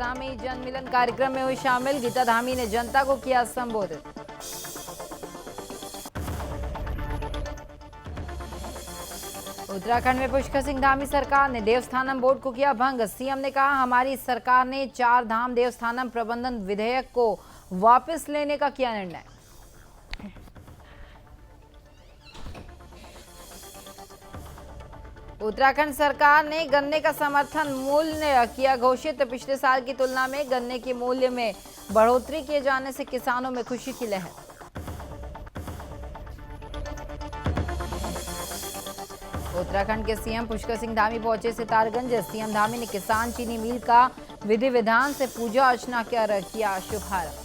धामी जन मिलन कार्यक्रम में हुई शामिल। गीता धामी ने जनता को किया संबोधित। उत्तराखंड में पुष्कर सिंह धामी सरकार ने देवस्थानम बोर्ड को किया भंग। सीएम ने कहा, हमारी सरकार ने 4 धाम देवस्थानम प्रबंधन विधेयक को वापस लेने का किया निर्णय। उत्तराखंड सरकार ने गन्ने का समर्थन मूल्य किया घोषित। पिछले साल की तुलना में गन्ने के मूल्य में बढ़ोतरी किए जाने से किसानों में खुशी की लहर। उत्तराखंड के सीएम पुष्कर सिंह धामी पहुंचे सितारगंज। सीएम धामी ने किसान चीनी मिल का विधि विधान से पूजा अर्चना कर किया शुभारंभ।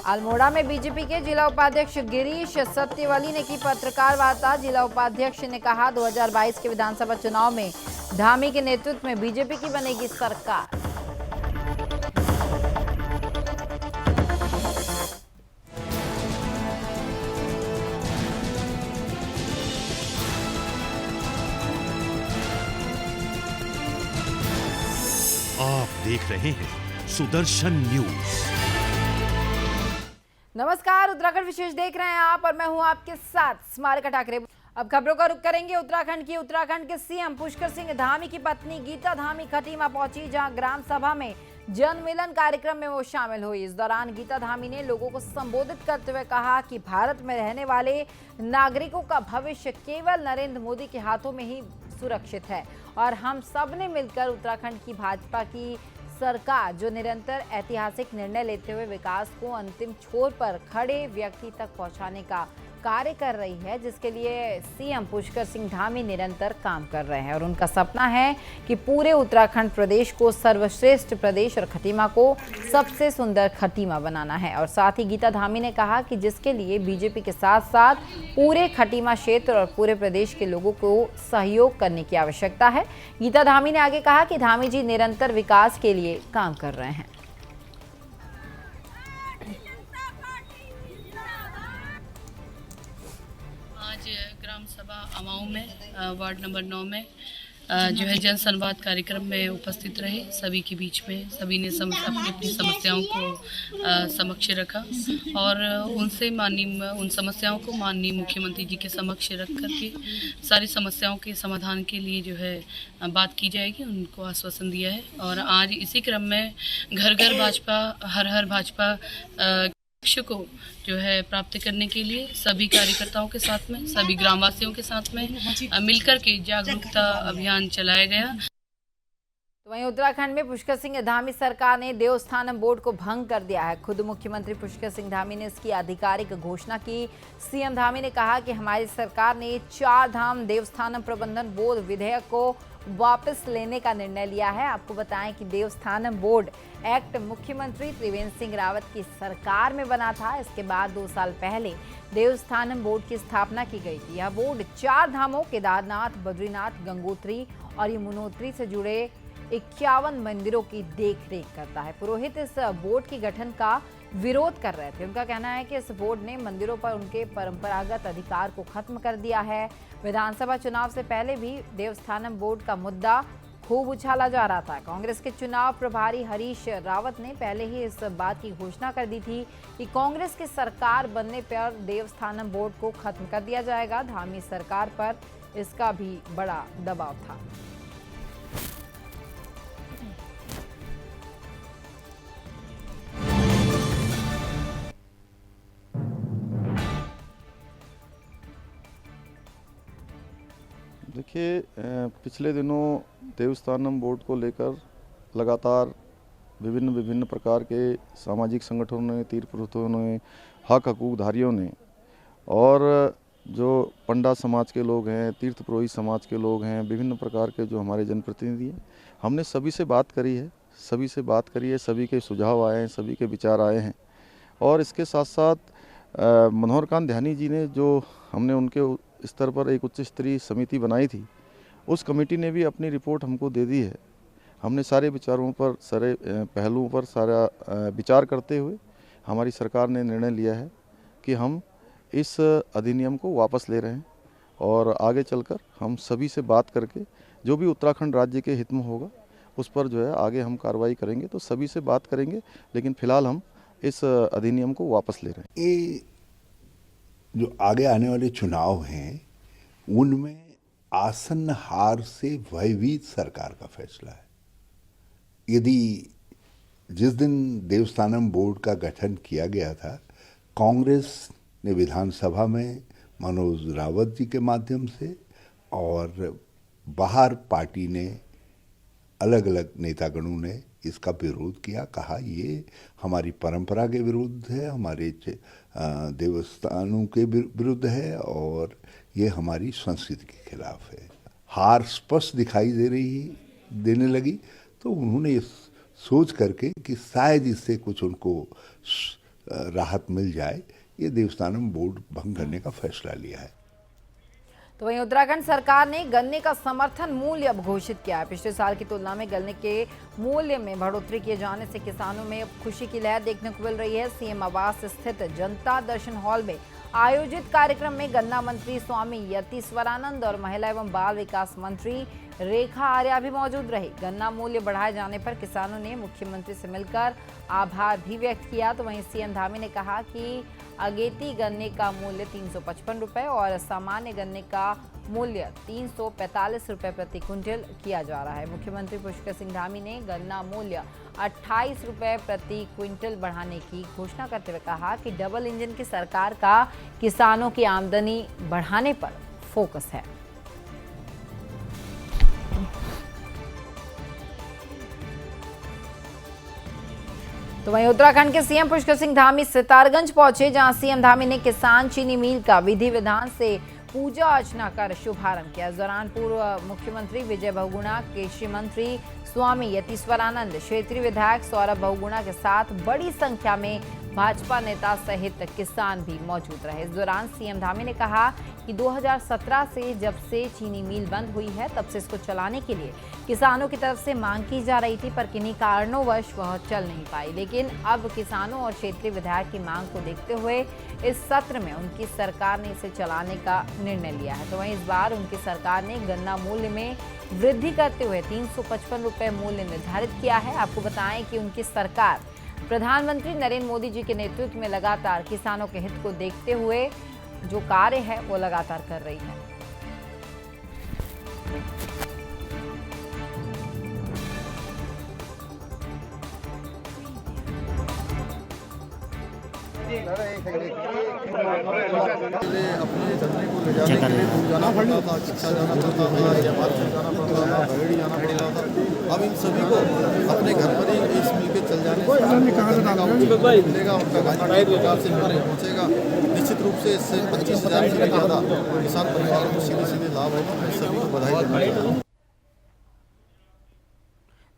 अल्मोड़ा में बीजेपी के जिला उपाध्यक्ष गिरीश सत्यवली ने की पत्रकार वार्ता। जिला उपाध्यक्ष ने कहा, 2022 के विधानसभा चुनाव में धामी के नेतृत्व में बीजेपी की बनेगी सरकार। आप देख रहे हैं सुदर्शन न्यूज। नमस्कार, उत्तराखंड विशेष देख रहे हैं आप और मैं हूं आपके साथ स्मारिका ठाकरे। अब खबरों का रुख करेंगे उत्तराखंड की। उत्तराखंड के सीएम पुष्कर सिंह धामी की पत्नी गीता धामी खटीमा पहुंची, जहां ग्राम सभा में जन मिलन कार्यक्रम में वो शामिल हुई। इस दौरान गीता धामी ने लोगों को संबोधित करते हुए कहा कि भारत में रहने वाले नागरिकों का भविष्य केवल नरेंद्र मोदी के हाथों में ही सुरक्षित है और हम सब ने मिलकर उत्तराखंड की भाजपा की सरकार जो निरंतर ऐतिहासिक निर्णय लेते हुए विकास को अंतिम छोर पर खड़े व्यक्ति तक पहुंचाने का कार्य कर रही है, जिसके लिए सीएम पुष्कर सिंह धामी निरंतर काम कर रहे हैं और उनका सपना है कि पूरे उत्तराखंड प्रदेश को सर्वश्रेष्ठ प्रदेश और खटीमा को सबसे सुंदर खटीमा बनाना है। और साथ ही गीता धामी ने कहा कि जिसके लिए बीजेपी के साथ साथ पूरे खटीमा क्षेत्र और पूरे प्रदेश के लोगों को सहयोग करने की आवश्यकता है। गीता धामी ने आगे कहा कि धामी जी निरंतर विकास के लिए काम कर रहे हैं। ग्राम सभा अमाऊ में वार्ड नंबर 9 में जो है जन संवाद कार्यक्रम में उपस्थित रहे। सभी के बीच में सभी ने अपनी अपनी समस्याओं को समक्ष रखा और उन समस्याओं को माननीय मुख्यमंत्री जी के समक्ष रख करके सारी समस्याओं के समाधान के लिए जो है बात की जाएगी, उनको आश्वासन दिया है। और आज इसी क्रम में घर घर भाजपा हर हर भाजपा लक्ष्य को जो है प्राप्त करने के लिए सभी कार्यकर्ताओं के साथ में, सभी ग्रामवासियों के साथ में मिलकर के जागरूकता अभियान चलाया गया। तो वहीं उत्तराखंड में पुष्कर सिंह धामी सरकार ने देवस्थानम बोर्ड को भंग कर दिया है। खुद मुख्यमंत्री पुष्कर सिंह धामी ने इसकी आधिकारिक घोषणा की। सीएम धामी ने कहा कि हमारी सरकार ने 4 धाम देवस्थानम प्रबंधन बोर्ड विधेयक को वापस लेने का निर्णय लिया है। आपको बताएं कि देवस्थानम बोर्ड एक्ट मुख्यमंत्री त्रिवेंद्र सिंह रावत की सरकार में बना था। इसके बाद 2 साल पहले देवस्थानम बोर्ड की स्थापना की गई थी। यह बोर्ड 4 धामों केदारनाथ, बद्रीनाथ, गंगोत्री और यमुनोत्री से जुड़े 51 मंदिरों की देखरेख करता है। पुरोहित इस बोर्ड के गठन का विरोध कर रहे थे। उनका कहना है कि इस बोर्ड ने मंदिरों पर उनके परंपरागत अधिकार को खत्म कर दिया है। विधानसभा चुनाव से पहले भी देवस्थानम बोर्ड का मुद्दा खूब उछाला जा रहा था। कांग्रेस के चुनाव प्रभारी हरीश रावत ने पहले ही इस बात की घोषणा कर दी थी कि कांग्रेस की सरकार बनने पर देवस्थानम बोर्ड को खत्म कर दिया जाएगा। धामी सरकार पर इसका भी बड़ा दबाव था। देखिए, पिछले दिनों देवस्थानम बोर्ड को लेकर लगातार विभिन्न प्रकार के सामाजिक संगठनों ने, तीर्थ पुरोहितों ने, हक हकूकधारियों ने और जो पंडा समाज के लोग हैं, तीर्थ पुरोहित समाज के लोग हैं, विभिन्न प्रकार के जो हमारे जनप्रतिनिधि हैं, हमने सभी से बात करी है, सभी के सुझाव आए हैं, सभी के विचार आए हैं। और इसके साथ साथ मनोहर कांत ध्यानी जी ने जो हमने उनके स्तर पर एक उच्च स्तरीय समिति बनाई थी, उस कमेटी ने भी अपनी रिपोर्ट हमको दे दी है। हमने सारे विचारों पर, सारे पहलुओं पर सारा विचार करते हुए हमारी सरकार ने निर्णय लिया है कि हम इस अधिनियम को वापस ले रहे हैं और आगे चलकर हम सभी से बात करके जो भी उत्तराखंड राज्य के हित में होगा उस पर जो है आगे हम कार्रवाई करेंगे। तो सभी से बात करेंगे, लेकिन फिलहाल हम इस अधिनियम को वापस ले रहे हैं। ये जो आगे आने वाले चुनाव हैं उनमें आसन्न हार से भयभीत सरकार का फैसला है। यदि जिस दिन देवस्थानम बोर्ड का गठन किया गया था, कांग्रेस ने विधानसभा में मनोज रावत जी के माध्यम से और बाहर पार्टी ने अलग अलग नेतागणों ने इसका विरोध किया, कहा ये हमारी परंपरा के विरुद्ध है, हमारे देवस्थानों के विरुद्ध है और ये हमारी संस्कृति के खिलाफ है। हार स्पष्ट दिखाई देने लगी, तो उन्होंने ये सोच करके कि शायद इससे कुछ उनको राहत मिल जाए, ये देवस्थानम बोर्ड भंग करने का फैसला लिया है। तो वहीं उत्तराखंड सरकार ने गन्ने का समर्थन मूल्य अब घोषित किया है। पिछले साल की तुलना में गन्ने के मूल्य में बढ़ोतरी किए जाने से किसानों में अब खुशी की लहर देखने को मिल रही है। सीएम आवास स्थित जनता दर्शन हॉल में आयोजित कार्यक्रम में गन्ना मंत्री स्वामी यतीश्वरानंद और महिला एवं बाल विकास मंत्री रेखा आर्या भी मौजूद रही। गन्ना मूल्य बढ़ाए जाने पर किसानों ने मुख्यमंत्री से मिलकर आभार भी व्यक्त किया। तो वहीं सीएम धामी ने कहा कि अगेती गन्ने का मूल्य 355 रुपये और सामान्य गन्ने का मूल्य 345 रुपये प्रति क्विंटल किया जा रहा है। मुख्यमंत्री पुष्कर सिंह धामी ने गन्ना मूल्य 28 रुपये प्रति क्विंटल बढ़ाने की घोषणा करते हुए कहा कि डबल इंजन की सरकार का किसानों की आमदनी बढ़ाने पर फोकस है। तो वहीं उत्तराखंड के सीएम पुष्कर सिंह धामी सितारगंज पहुंचे, जहां सीएम धामी ने किसान चीनी मिल का विधि विधान से पूजा अर्चना कर शुभारंभ किया। इस दौरान पूर्व मुख्यमंत्री विजय बहुगुणा, कृषि मंत्री स्वामी यतीश्वरानंद, क्षेत्रीय विधायक सौरभ बहुगुणा के साथ बड़ी संख्या में भाजपा नेता सहित किसान भी मौजूद रहे। इस दौरान सीएम धामी ने कहा कि 2017 से जब से चीनी मिल बंद हुई है तब से इसको चलाने के लिए किसानों की तरफ से मांग की जा रही थी, पर किन्हीं कारणोंवश वह चल नहीं पाई। लेकिन अब किसानों और क्षेत्रीय विधायक की मांग को देखते हुए इस सत्र में उनकी सरकार ने इसे चलाने का निर्णय लिया है। तो वहीं इस बार उनकी सरकार ने गन्ना मूल्य में वृद्धि करते हुए 355 रुपये मूल्य निर्धारित किया है। आपको बताएं कि उनकी सरकार प्रधानमंत्री नरेंद्र मोदी जी के नेतृत्व में लगातार किसानों के हित को देखते हुए जो कार्य है वो लगातार कर रही है। अपने धरने को ले जाने के लिए दूर जाना पड़ता था, शिक्षा जाना पड़ता था या मार्केट जाना पड़ता था, बहेड़ी जाना पड़ता था। अब इन सभी को अपने घर पर ही इस मिल के चल जाने से मिलेगा, उनका गाजीपुर प्रकार से मिलने पहुँचेगा। निश्चित रूप से इससे 25,000 से ज़्यादा किसान परिवारों को सीधे सीधे लाभ होगा। मैं सभी को बधाई देना चाहूँ।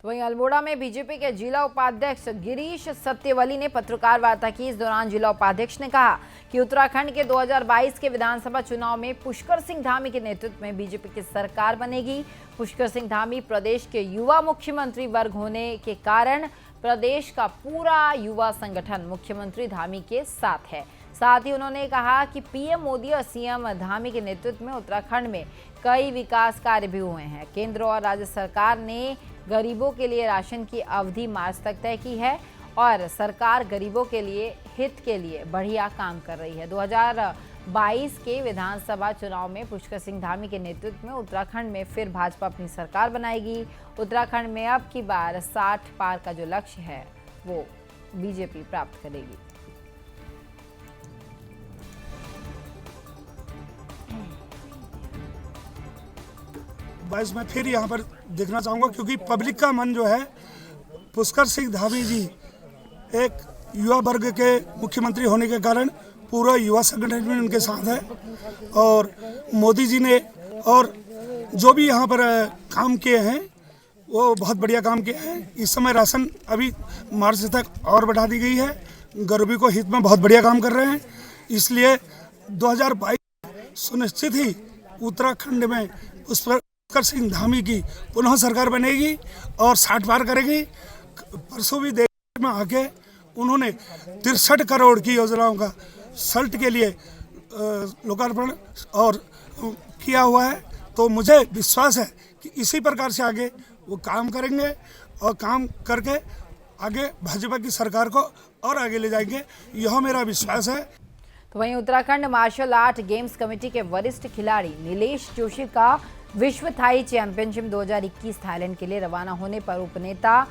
तो वहीं अल्मोड़ा में बीजेपी के जिला उपाध्यक्ष गिरीश सत्यवली ने पत्रकार वार्ता की। इस दौरान जिला उपाध्यक्ष ने कहा कि उत्तराखंड के 2022 के विधानसभा चुनाव में पुष्कर सिंह धामी के नेतृत्व में बीजेपी की सरकार बनेगी। पुष्कर सिंह धामी प्रदेश के युवा मुख्यमंत्री वर्ग होने के कारण प्रदेश का पूरा युवा संगठन मुख्यमंत्री धामी के साथ है। साथ ही उन्होंने कहा कि पीएम मोदी और सीएम धामी के नेतृत्व में उत्तराखंड में कई विकास कार्य भी हुए हैं। केंद्र और राज्य सरकार ने गरीबों के लिए राशन की अवधि मार्च तक तय की है और सरकार गरीबों के लिए हित के लिए बढ़िया काम कर रही है। 2022 के विधानसभा चुनाव में पुष्कर सिंह धामी के नेतृत्व में उत्तराखंड में फिर भाजपा अपनी सरकार बनाएगी। उत्तराखंड में अब की बार 60 पार का जो लक्ष्य है वो बीजेपी प्राप्त करेगी। बाईस मैं फिर यहाँ पर देखना चाहूँगा, क्योंकि पब्लिक का मन जो है पुष्कर सिंह धामी जी एक युवा वर्ग के मुख्यमंत्री होने के कारण पूरा युवा संगठन भी उनके साथ है। और मोदी जी ने और जो भी यहाँ पर काम किए हैं वो बहुत बढ़िया काम किया है। इस समय राशन अभी मार्च तक और बढ़ा दी गई है। गरीबों को हित में बहुत बढ़िया काम कर रहे हैं। इसलिए 2022 सुनिश्चित ही उत्तराखंड में पुष्कर सिंह धामी की पुनः सरकार बनेगी और 60 पार करेगी। परसों भी देश में आके उन्होंने 63 करोड़ की योजनाओं का सल्ट के लिए लोकार्पण और किया हुआ है। तो मुझे विश्वास है कि इसी प्रकार से आगे वो काम करेंगे और काम करके आगे भाजपा की सरकार को और आगे ले जाएंगे, यह मेरा विश्वास है। तो वहीं Uttarakhand martial art games committee के वरिष्ठ खिलाड़ी नीलेश जोशी का विश्व थाई चैंपियनशिप 2021 थाईलैंड के लिए रवाना होने पर उपनेता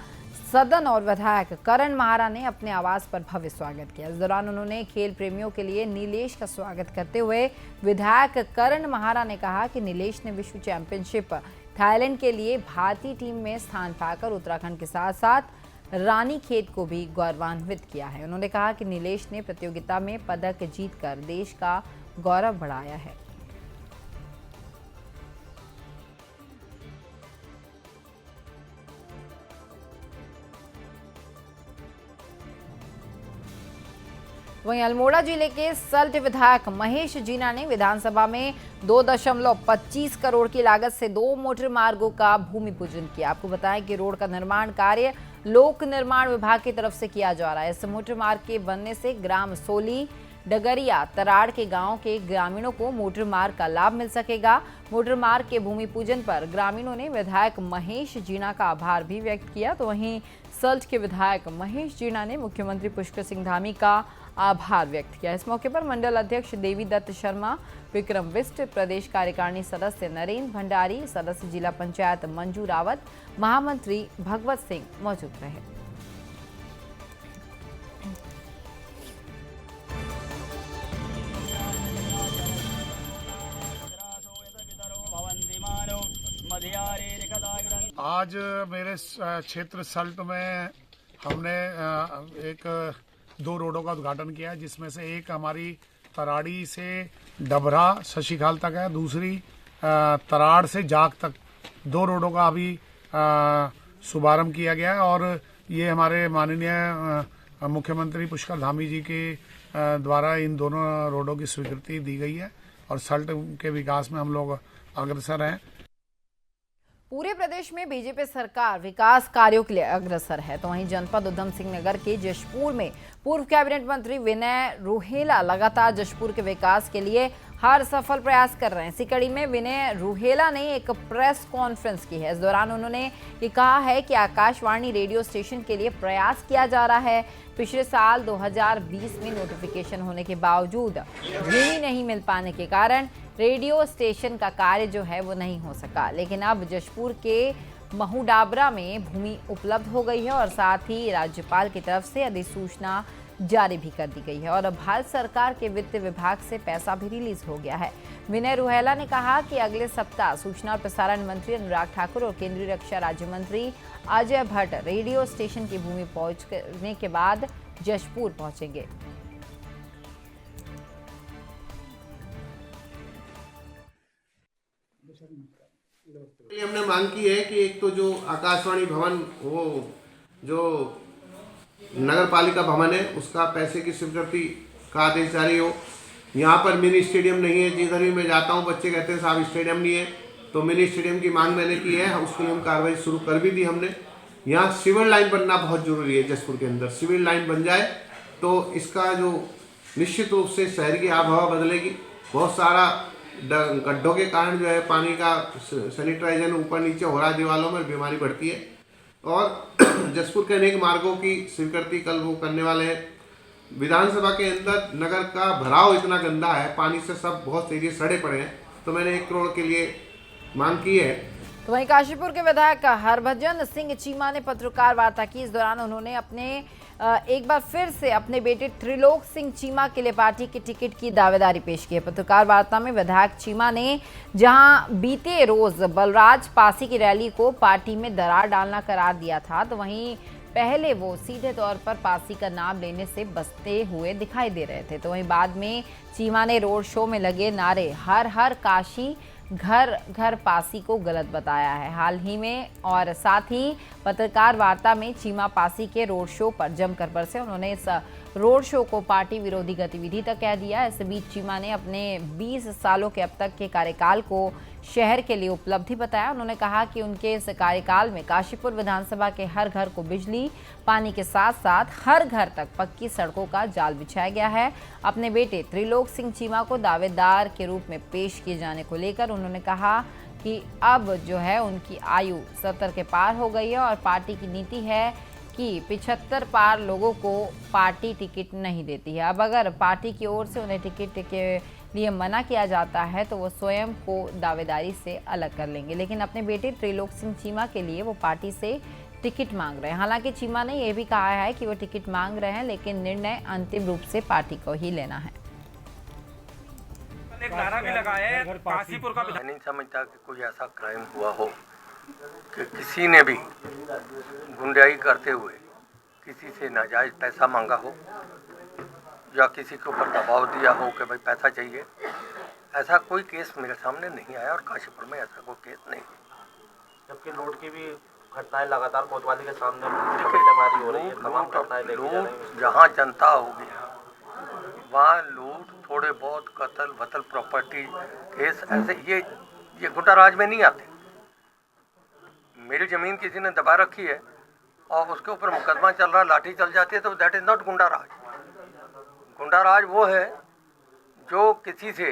सदन और विधायक करण महारा ने अपने आवास पर भव्य स्वागत किया। इस दौरान उन्होंने खेल प्रेमियों के लिए नीलेश का स्वागत करते हुए विधायक करण महारा ने कहा कि नीलेश ने विश्व चैंपियनशिप थाईलैंड के लिए भारतीय टीम में स्थान पाकर उत्तराखंड के साथ साथ रानीखेत को भी गौरवान्वित किया है। उन्होंने कहा कि नीलेश ने प्रतियोगिता में पदक जीतकर देश का गौरव बढ़ाया है। वहीं अल्मोड़ा जिले के सल्ट विधायक महेश जीना ने विधानसभा में 2.25 करोड़ की लागत से 2 मोटर मार्गों का भूमि पूजन किया। आपको बताएं कि रोड का निर्माण कार्य लोक निर्माण विभाग की तरफ से किया जा रहा है। इस मोटर मार्ग के बनने से ग्राम सोली, डगरिया, तराड़ के गांव के ग्रामीणों को मोटर मार्ग का लाभ मिल सकेगा। मोटर मार्ग के भूमि पूजन पर ग्रामीणों ने विधायक महेश जीना का आभार भी व्यक्त किया। तो वहीं सल्ट के विधायक महेश जीना ने मुख्यमंत्री पुष्कर सिंह धामी का आभार व्यक्त किया। इस मौके पर मंडल अध्यक्ष देवी दत्त शर्मा, विक्रम विष्ट, प्रदेश कार्यकारिणी सदस्य नरेंद्र भंडारी, सदस्य जिला पंचायत मंजू रावत, महामंत्री भगवत सिंह मौजूद रहे। आज मेरे क्षेत्र सल्ट में हमने एक 2 रोडों का उद्घाटन किया है, जिसमें से एक हमारी तराड़ी से डबरा शशिखाल तक है, दूसरी तराड़ से जाग तक 2 रोडों का अभी शुभारंभ किया गया है। और ये हमारे माननीय मुख्यमंत्री पुष्कर धामी जी के द्वारा इन दोनों रोडों की स्वीकृति दी गई है और सल्ट के विकास में हम लोग अग्रसर हैं। पूरे प्रदेश में बीजेपी सरकार विकास कार्यों के लिए अग्रसर है। तो वहीं जनपद उधम सिंह नगर के जशपुर में पूर्व कैबिनेट मंत्री विनय रूहेला लगातार जशपुर के विकास के लिए हर सफल प्रयास कर रहे हैं। इसी कड़ी में विनय रूहेला ने एक प्रेस कॉन्फ्रेंस की है। इस दौरान उन्होंने ये कहा है कि आकाशवाणी रेडियो स्टेशन के लिए प्रयास किया जा रहा है। पिछले साल 2020 में नोटिफिकेशन होने के बावजूद भूमि नहीं मिल पाने के कारण रेडियो स्टेशन का कार्य जो है वो नहीं हो सका, लेकिन अब जशपुर के महूडाबरा में भूमि उपलब्ध हो गई है और साथ ही राज्यपाल की तरफ से अधिसूचना जारी भी कर दी गई है और अब भारत सरकार के वित्त विभाग से पैसा भी रिलीज हो गया है। विनय रूहेला ने कहा कि अगले सप्ताह सूचना और प्रसारण मंत्री अनुराग ठाकुर और केंद्रीय रक्षा राज्य मंत्री अजय भट्ट रेडियो स्टेशन की भूमि पहुंचने के बाद जशपुर पहुंचेंगे। हमने मांग की है कि एक तो जो आकाशवाणी भवन, वो जो नगर पालिका भवन है, उसका पैसे की स्वीकृति का आदेश जारी हो। यहाँ पर मिनी स्टेडियम नहीं है। जिधर भी मैं जाता हूँ बच्चे कहते हैं साहब स्टेडियम नहीं है, तो मिनी स्टेडियम की मांग मैंने की है, उसके लिए हम कार्रवाई शुरू कर भी दी हमने। यहाँ सिविल लाइन बनना बहुत जरूरी है। जशपुर के अंदर सिविल लाइन बन जाए तो इसका जो निश्चित रूप से शहर की आबहवा बदलेगी। बहुत सारा गड्ढों के कारण जो है पानी का सैनिटाइजेशन ऊपर नीचे हो रहा है, दीवारों में बीमारी बढ़ती है। और जशपुर के अनेक मार्गों की स्वीकृति कल वो करने वाले हैं। विधानसभा के अंदर नगर का भराव इतना गंदा है, पानी से सब बहुत तेजी सड़े पड़े हैं, तो मैंने 1 करोड़ के लिए मांग की है। तो वहीं काशीपुर के विधायक हरभजन सिंह चीमा ने पत्रकार वार्ता की। इस दौरान उन्होंने एक बार फिर से अपने बेटे त्रिलोक सिंह चीमा के लिए पार्टी की टिकट की दावेदारी पेश की है। पत्रकार वार्ता में विधायक चीमा ने जहां बीते रोज बलराज पासी की रैली को पार्टी में दरार डालना करार दिया था, तो वहीं पहले वो सीधे तौर पर पासी का नाम लेने से बचते हुए दिखाई दे रहे थे। तो वहीं बाद में चीमा ने रोड शो में लगे नारे हर हर काशी घर घर पासी को गलत बताया है हाल ही में। और साथ ही पत्रकार वार्ता में चीमा पासी के रोड शो पर जमकर बरसे। उन्होंने इस रोड शो को पार्टी विरोधी गतिविधि तक कह दिया। इस बीच चीमा ने अपने 20 सालों के अब तक के कार्यकाल को शहर के लिए उपलब्धि बताया। उन्होंने कहा कि उनके इस कार्यकाल में काशीपुर विधानसभा के हर घर को बिजली पानी के साथ साथ हर घर तक पक्की सड़कों का जाल बिछाया गया है। अपने बेटे त्रिलोक सिंह चीमा को दावेदार के रूप में पेश किए जाने को लेकर उन्होंने कहा कि अब जो है उनकी आयु 70 के पार हो गई है और पार्टी की नीति है कि 75 पार लोगों को पार्टी टिकट नहीं देती है। अब अगर पार्टी की ओर से उन्हें टिकट के लिए मना किया जाता है तो वो स्वयं को दावेदारी से अलग कर लेंगे, लेकिन अपने बेटे त्रिलोक सिंह चीमा के लिए वो पार्टी से टिकट मांग रहे हैं। हालांकि चीमा ने यह भी कहा है कि वो टिकट मांग रहे हैं, लेकिन निर्णय अंतिम रूप से पार्टी को ही लेना है। एक नारा भी लगाया है काशीपुर का। मैं नहीं समझता कि कोई ऐसा क्राइम हुआ हो कि किसी ने भी गुंडाई करते हुए किसी से नाजायज पैसा मांगा हो या किसी के ऊपर दबाव दिया हो कि भाई पैसा चाहिए। ऐसा कोई केस मेरे सामने नहीं आया और काशीपुर में ऐसा कोई केस नहीं। जबकि लूट की भी घटनाएं लगातार कोतवाली के सामने पलटेमारी हो रही है, तमाम घटनाएं देखी जा रही हैं। जहाँ जनता होगी वहाँ लूट, थोड़े बहुत कत्ल वतल, प्रॉपर्टी केस, ऐसे ये गुंडा राज में नहीं आते। मेरी जमीन किसी ने दबा रखी है और उसके ऊपर मुकदमा चल रहा, लाठी चल जाती है, तो दैट इज नॉट गुंडा राज। गुंडा राज वो है जो किसी से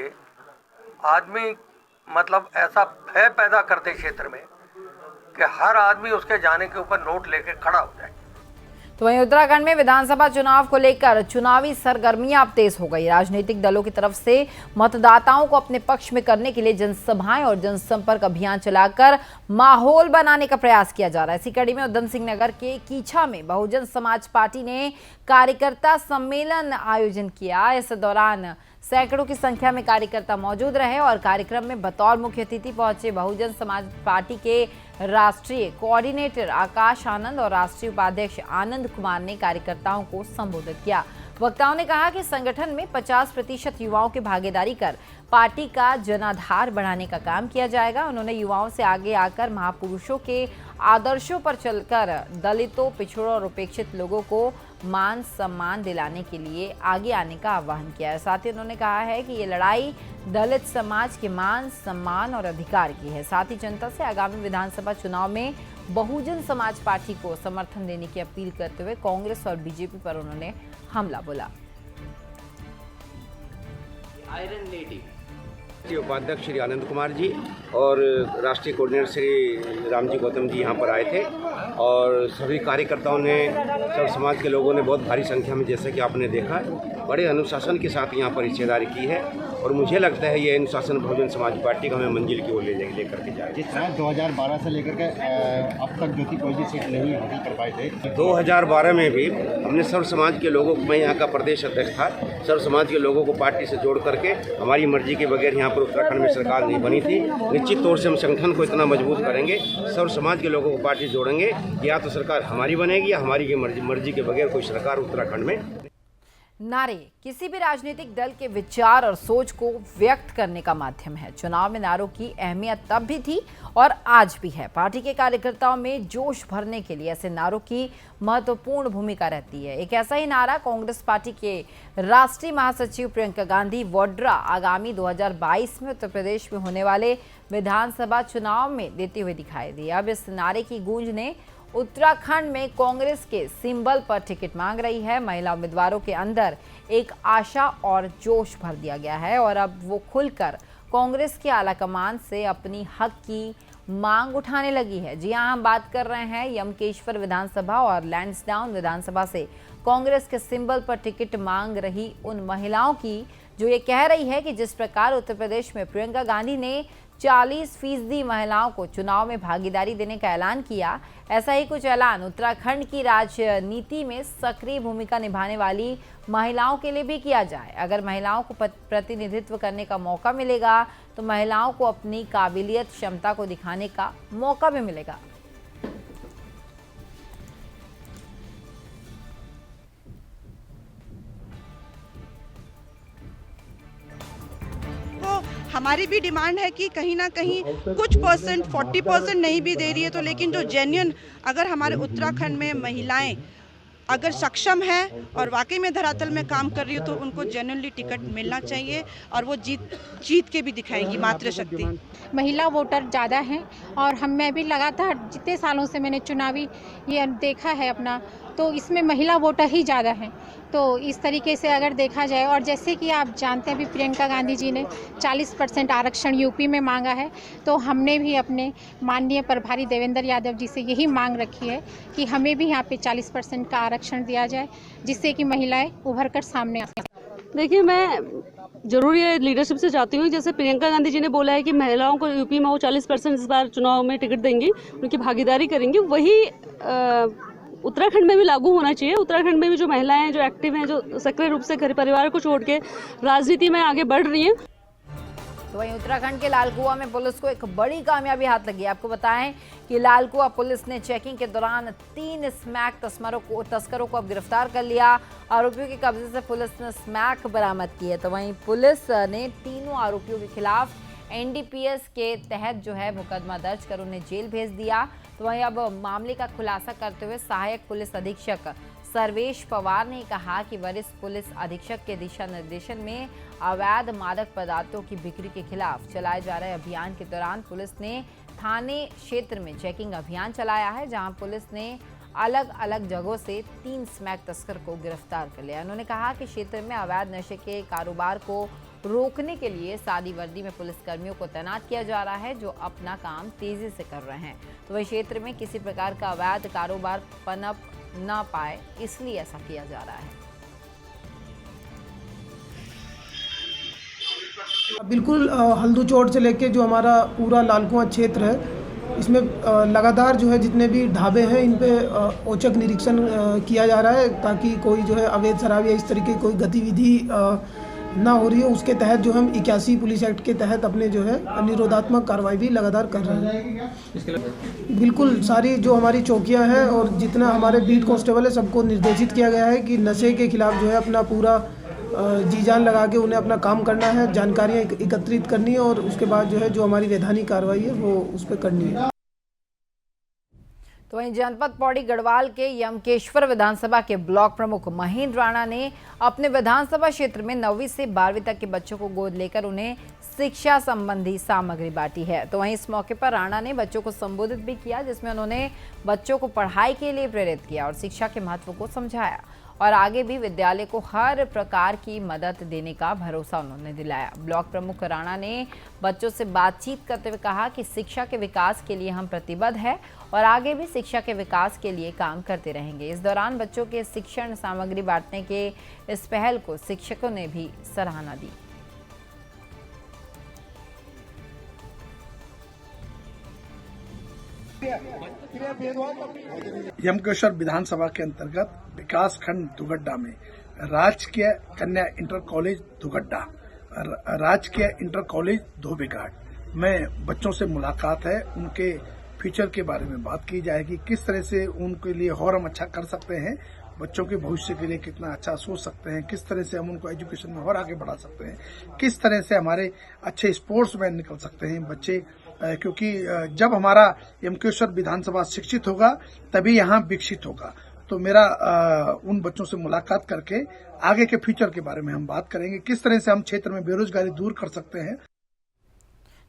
आदमी मतलब ऐसा भय पैदा करते क्षेत्र में कि हर आदमी उसके जाने के ऊपर नोट लेके खड़ा हो जाए। तो वहीं उत्तराखंड में विधानसभा चुनाव को लेकर चुनावी सरगर्मियां अब तेज हो गई। राजनीतिक दलों की तरफ से मतदाताओं को अपने पक्ष में करने के लिए जनसभाएं और जनसंपर्क अभियान चलाकर माहौल बनाने का प्रयास किया जा रहा है। इसी कड़ी में उधम सिंह नगर के कीछा में बहुजन समाज पार्टी ने कार्यकर्ता सम्मेलन आयोजन किया। इस दौरान सैकड़ों की संख्या में कार्यकर्ता मौजूद रहे और कार्यक्रम में बतौर मुख्य अतिथि पहुंचे बहुजन समाज पार्टी के राष्ट्रीय कोऑर्डिनेटर आकाश आनंद और राष्ट्रीय उपाध्यक्ष आनंद कुमार ने कार्यकर्ताओं को संबोधित किया। वक्ताओं ने कहा कि संगठन में 50% युवाओं की भागीदारी कर पार्टी का जनाधार बढ़ाने का काम किया जाएगा। उन्होंने युवाओं से आगे आकर महापुरुषों के आदर्शों पर चलकर दलितों, पिछड़ों और उपेक्षित लोगों को मान सम्मान दिलाने के लिए आगे आने का आह्वान किया है। साथ ही उन्होंने कहा है कि ये लड़ाई दलित समाज के मान, सम्मान और अधिकार की है। साथ ही जनता से आगामी विधानसभा चुनाव में बहुजन समाज पार्टी को समर्थन देने की अपील करते हुए कांग्रेस और बीजेपी पर उन्होंने हमला बोला। आयरन लेडी उपाध्यक्ष श्री आनंद कुमार जी और राष्ट्रीय कोऑर्डिनेटर श्री रामजी गौतम जी यहाँ पर आए थे और सभी कार्यकर्ताओं ने, सब समाज के लोगों ने बहुत भारी संख्या में, जैसे कि आपने देखा, बड़े अनुशासन के साथ यहाँ पर हिस्सेदारी की है और मुझे लगता है ये अनुशासन बहुजन समाज पार्टी को हमें मंजिल की ओर लेकर के जाए। जिस तरह 2012 से लेकर के अब तक जो थी कोई भी सीट नहीं हासिल कर पाए थे। 2012 में भी हमने सर्व समाज के लोगों को, मैं यहाँ का प्रदेश अध्यक्ष था, सर्व समाज के लोगों को पार्टी से जोड़ करके हमारी मर्जी के बगैर यहाँ पर उत्तराखंड में सरकार नहीं बनी थी। निश्चित तौर से हम संगठन को इतना मजबूत करेंगे, सर्व समाज के लोगों को पार्टी जोड़ेंगे, या तो सरकार हमारी बनेगी या हमारी मर्जी के बगैर कोई सरकार उत्तराखंड में। नारे किसी भी राजनीतिक दल के विचार और सोच को व्यक्त करने का माध्यम है। चुनाव में नारों की अहमियत तब भी थी और आज भी है। पार्टी के कार्यकर्ताओं में जोश भरने के लिए ऐसे नारों की महत्वपूर्ण भूमिका रहती है। एक ऐसा ही नारा कांग्रेस पार्टी के राष्ट्रीय महासचिव प्रियंका गांधी वाड्रा आगामी 2022 में उत्तर प्रदेश में होने वाले विधानसभा चुनाव में देते हुए दिखाई दी। अब इस नारे की गूंज ने उत्तराखंड में कांग्रेस के सिंबल पर टिकट मांग रही है। महिला उम्मीदवारों के अंदर एक आशा और जोश भर दिया गया है और अब वो खुलकर कांग्रेस के आलाकमान से अपनी हक की मांग उठाने लगी है। जी हां, हम बात कर रहे हैं यमकेश्वर विधानसभा और लैंसडाउन विधानसभा से कांग्रेस के सिंबल पर टिकट मांग रही उन महिलाओं की जो ये कह रही है कि जिस प्रकार उत्तर प्रदेश में प्रियंका गांधी ने 40% महिलाओं को चुनाव में भागीदारी देने का ऐलान किया, ऐसा ही कुछ ऐलान उत्तराखंड की राजनीति में सक्रिय भूमिका निभाने वाली महिलाओं के लिए भी किया जाए। अगर महिलाओं को प्रतिनिधित्व करने का मौका मिलेगा तो महिलाओं को अपनी काबिलियत, क्षमता को दिखाने का मौका भी मिलेगा। हमारी भी डिमांड है कि कहीं ना कहीं कुछ परसेंट, 40% नहीं भी दे रही है तो, लेकिन जो जेन्युइन, अगर हमारे उत्तराखंड में महिलाएं अगर सक्षम है और वाकई में धरातल में काम कर रही हो तो उनको जेन्युइनली टिकट मिलना चाहिए और वो जीत के भी दिखाएंगी मातृशक्ति। महिला वोटर ज़्यादा हैं और मैं भी लगातार जितने सालों से मैंने चुनावी ये देखा है अपना, तो इसमें महिला वोटर ही ज़्यादा हैं। तो इस तरीके से अगर देखा जाए, और जैसे कि आप जानते हैं अभी प्रियंका गांधी जी ने 40% आरक्षण यूपी में मांगा है, तो हमने भी अपने माननीय प्रभारी देवेंद्र यादव जी से यही मांग रखी है कि हमें भी यहाँ पे 40% का आरक्षण दिया जाए, जिससे कि महिलाएं उभर कर सामने आ सकें। देखिए, मैं जरूर ये लीडरशिप से चाहती हूँ, जैसे प्रियंका गांधी जी ने बोला है कि महिलाओं को यूपी में वो 40% इस बार चुनाव में टिकट देंगी, उनकी भागीदारी करेंगी, वही उत्तराखंड में भी लागू होना चाहिए। उत्तराखंड में भी जो महिलाएं हैं, जो एक्टिव हैं, जो सक्रिय रूप से घर परिवार को छोड़ के राजनीति में आगे बढ़ रही हैं। तो वहीं उत्तराखंड के लालकुआ में पुलिस को एक बड़ी कामयाबी हाथ लगी। आपको बताएं कि लालकुआ पुलिस ने चेकिंग के दौरान 3 स्मैक तस्करों को अब गिरफ्तार कर लिया। आरोपियों के कब्जे से पुलिस ने स्मैक बरामद की है। तो वहीं पुलिस ने तीनों आरोपियों के खिलाफ NDPS के तहत जो है मुकदमा दर्ज कर उन्हें जेल भेज दिया। तो वहीं अब मामले का खुलासा करते हुए सहायक पुलिस अधीक्षक सर्वेश पवार ने कहा कि वरिष्ठ पुलिस अधीक्षक के दिशा निर्देशन में अवैध मादक पदार्थों की बिक्री के खिलाफ चलाए जा रहे अभियान के दौरान पुलिस ने थाने क्षेत्र में चेकिंग अभियान चलाया है, जहां पुलिस ने अलग अलग जगहों से 3 स्मैक तस्कर को गिरफ्तार कर लिया। उन्होंने कहा कि क्षेत्र में अवैध नशे के कारोबार को रोकने के लिए सादी वर्दी में पुलिस कर्मियों को तैनात किया जा रहा है, जो अपना काम तेजी से कर रहे हैं। तो वही क्षेत्र में किसी प्रकार का अवैध कारोबार पनप न पाए, इसलिए ऐसा किया जा रहा है। बिल्कुल हल्दू चौड़ से लेके जो हमारा पूरा लालकुआं क्षेत्र है, इसमें लगातार जो है जितने भी ढाबे हैं इन पे औचक निरीक्षण किया जा रहा है, ताकि कोई जो है अवैध शराब या इस तरीके की कोई गतिविधि ना हो रही है। उसके तहत जो हम 81 पुलिस एक्ट के तहत अपने जो है निरोधात्मक कार्रवाई भी लगातार कर रहे हैं। बिल्कुल सारी जो हमारी चौकियां हैं और जितना हमारे बीट कांस्टेबल है, सबको निर्देशित किया गया है कि नशे के खिलाफ जो है अपना पूरा जी जान लगा के उन्हें अपना काम करना है, जानकारियाँ एकत्रित करनी है और उसके बाद जो है जो हमारी वैधानिक कार्रवाई है वो उस पर करनी है। तो वहीं जनपद पौड़ी गढ़वाल के यमकेश्वर विधानसभा के ब्लॉक प्रमुख महेंद्र राणा ने अपने विधानसभा क्षेत्र में 9वीं से 12वीं तक के बच्चों को गोद लेकर उन्हें शिक्षा संबंधी सामग्री बांटी है। तो वहीं इस मौके पर राणा ने बच्चों को संबोधित भी किया, जिसमें उन्होंने बच्चों को पढ़ाई के लिए प्रेरित किया और शिक्षा के महत्व को समझाया और आगे भी विद्यालय को हर प्रकार की मदद देने का भरोसा उन्होंने दिलाया। ब्लॉक प्रमुख राणा ने बच्चों से बातचीत करते हुए कहा कि शिक्षा के विकास के लिए हम प्रतिबद्ध हैं और आगे भी शिक्षा के विकास के लिए काम करते रहेंगे। इस दौरान बच्चों के शिक्षण सामग्री बांटने के इस पहल को शिक्षकों ने भी सराहना दी। यमकेश्वर विधानसभा के अंतर्गत विकास खंड दुगड्डा में राजकीय कन्या इंटर कॉलेज दुगड्डा, राजकीय इंटर कॉलेज धोबीघाट में बच्चों से मुलाकात है। उनके फ्यूचर के बारे में बात की जाएगी, किस तरह से उनके लिए और हम अच्छा कर सकते हैं, बच्चों के भविष्य के लिए कितना अच्छा सोच सकते हैं, किस तरह से हम उनको एजुकेशन में और आगे बढ़ा सकते हैं, किस तरह से हमारे अच्छे स्पोर्ट्स मैन निकल सकते हैं बच्चे, क्योंकि जब हमारा यमकेश्वर विधानसभा शिक्षित होगा तभी यहाँ विकसित होगा। तो मेरा उन बच्चों से मुलाकात करके आगे के फ्यूचर के बारे में हम बात करेंगे, किस तरह से हम क्षेत्र में बेरोजगारी दूर कर सकते हैं।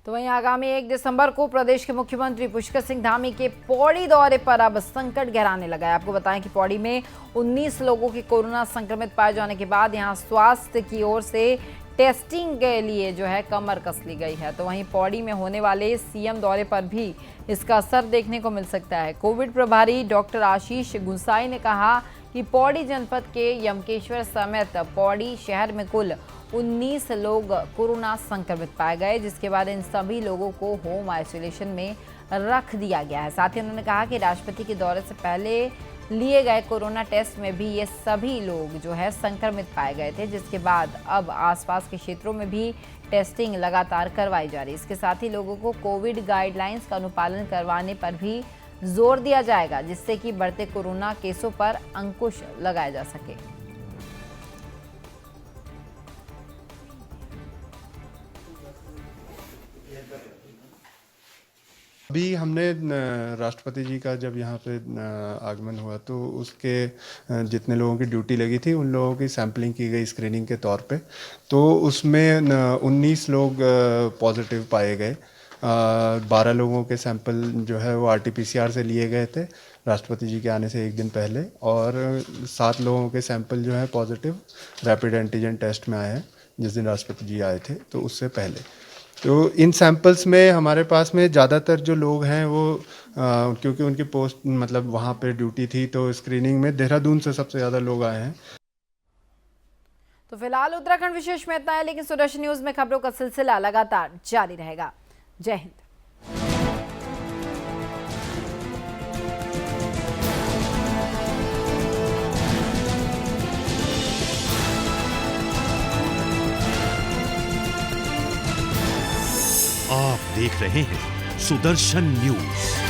तो वहीं आगामी 1 दिसंबर को प्रदेश के मुख्यमंत्री पुष्कर सिंह धामी के पौड़ी दौरे पर अब संकट गहराने लगा है। आपको बताएं कि पौड़ी में 19 लोगों के कोरोना संक्रमित पाए जाने के बाद यहां स्वास्थ्य की ओर से टेस्टिंग के लिए जो है कमर कस ली गई है। तो वहीं पौड़ी में होने वाले सीएम दौरे पर भी इसका असर देखने को मिल सकता है। कोविड प्रभारी डॉक्टर आशीष गुंसाई ने कहा कि पौड़ी जनपद के यमकेश्वर समेत पौड़ी शहर में कुल 19 लोग कोरोना संक्रमित पाए गए, जिसके बाद इन सभी लोगों को होम आइसोलेशन में रख दिया गया है। साथ ही उन्होंने कहा कि राष्ट्रपति के दौरे से पहले लिए गए कोरोना टेस्ट में भी ये सभी लोग जो है संक्रमित पाए गए थे, जिसके बाद अब आसपास के क्षेत्रों में भी टेस्टिंग लगातार करवाई जा रही है। इसके साथ ही लोगों को कोविड गाइडलाइंस का अनुपालन करवाने पर भी जोर दिया जाएगा, जिससे कि बढ़ते कोरोना केसों पर अंकुश लगाया जा सके। अभी हमने राष्ट्रपति जी का जब यहाँ पे आगमन हुआ तो उसके जितने लोगों की ड्यूटी लगी थी उन लोगों की सैंपलिंग की गई स्क्रीनिंग के तौर पे, तो उसमें 19 लोग पॉजिटिव पाए गए। 12 लोगों के सैंपल जो है वो RT-PCR से लिए गए थे, राष्ट्रपति जी के आने से एक दिन पहले, और 7 लोगों के सैंपल जो है पॉजिटिव रैपिड एंटीजन टेस्ट में आए हैं जिस दिन राष्ट्रपति जी आए थे, तो उससे पहले। तो इन सैंपल्स में हमारे पास में ज़्यादातर जो लोग हैं वो क्योंकि उनकी पोस्ट मतलब वहाँ पे ड्यूटी थी, तो स्क्रीनिंग में देहरादून से सबसे ज़्यादा लोग आए हैं। तो फिलहाल उत्तराखंड विशेष में इतना है, लेकिन सुदर्शन न्यूज में खबरों का सिलसिला लगातार जारी रहेगा। जय हिंद। आप देख रहे हैं सुदर्शन न्यूज।